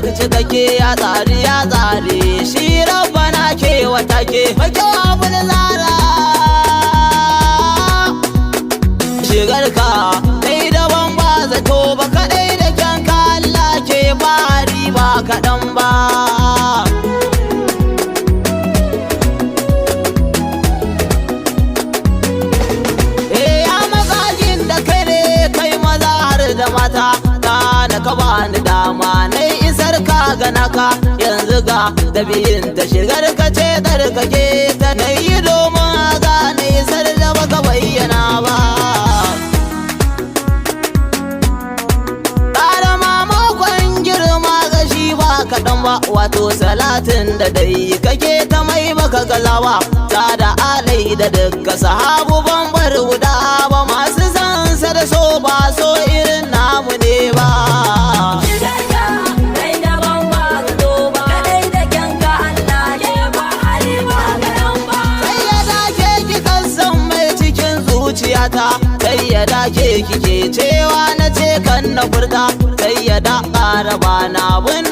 maka cikakke ya tsare shi rabbana ke wata ke kyau abin zara shigar ka dai daban ba zato ba kadai da kyanka Allah ke bari ba kaɗan ba da mata ta na ka bani dama na isar ka ga naka yanzu ga dabi'in ta shigar ka ce tsarkake ta na yi domin ga na isar da baka bayyana ba ƙara mamakon girma ga shi ba kaɗan ba wato salatin da dai kake ta mai baka gazawa ta da alai da dukka sahabu ban bar guda ba masu zansa da so ba so irin namu ne ba sai ya dake kike cewa na ce kan na furta sai ya da ƙara bana abin